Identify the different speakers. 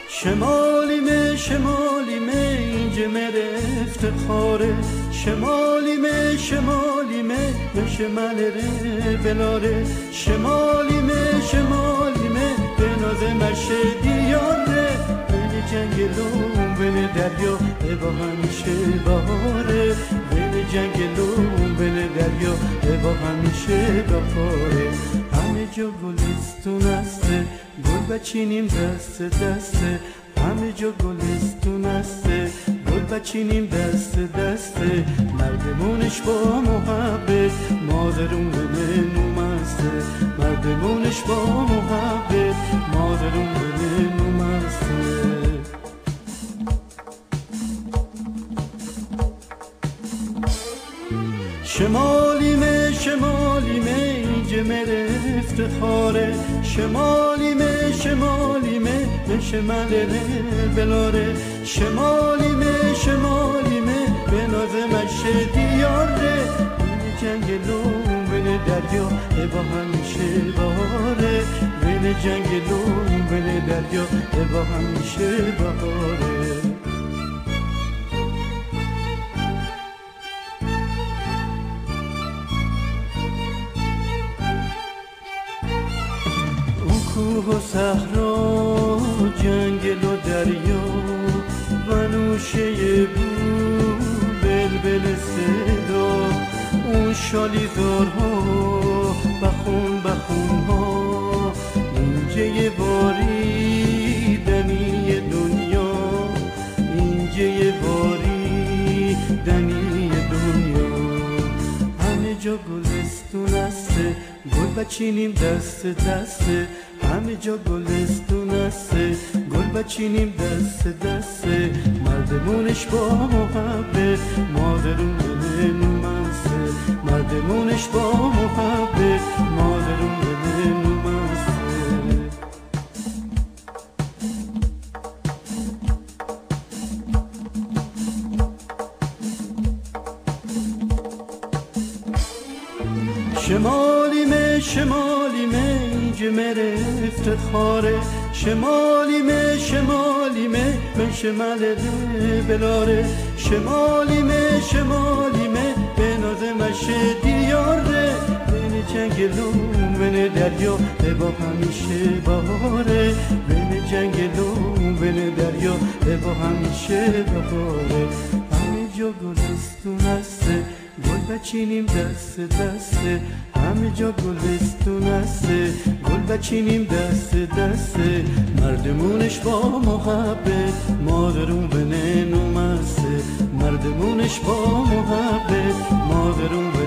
Speaker 1: شمالیمه شمالیمه اینجا مره افتخاره، شمالیمه شمالیمه شمالره بلاره، شمالیمه شمالیمه به نازه مشه دیاره، بین جنگلون بین دریا با همیشه بهاره، بین جنگلون بین دریا با همیشه بهاره. همه جا گلستون هسته، گل بچینیم دست دسته، همه جا گلستون هسته، گل بچینیم دست دسته، مردمونش با محبت مادرون به نومسته، مردمونش با محبت مادرون به نومسته. شمالیمه شمالیمه اینجا مره افتخاره، شمالیمه شمالیمه شمالره بلاره، شمالیمه شمالیمه به نازه مشه دیاره، بین جنگلون بین دریا با همیشه بهاره، بین جنگلون بین دریا با همیشه بهاره. کوه و صحرا، جنگل و دریا، ونوشه بود بلبل صدا، اون شالیزارها بخون بخونها، اینجا یه باری دنی دنیا، اینجا یه باری دنی دنیا. همه جا گلستون هسته، گل بچینیم دست دسته، همه جا گلستون هسته، گل بچینیم دست دسته، مردمونش با محبت مادرون به نومسته، مردمونش با محبت مادرون به نومسته. شمالیمه شمالیمه اینجا مره افتخاره، شمالیمه شمالیمه من شمالره بلاره، شمالیمه شمالیمه به نازه مشه دیاره، بین جنگلون بین دریا با همیشه بهاره، بین جنگلون بین دریا با همیشه بهاره. همه جا گلستون هسته، گل بچینیم دست دسته، همه جا گلستون هسته، گل بچینیم دست دسته، مردمونش با محبت مادرون به نومسته، مردمونش با محبت مادرون به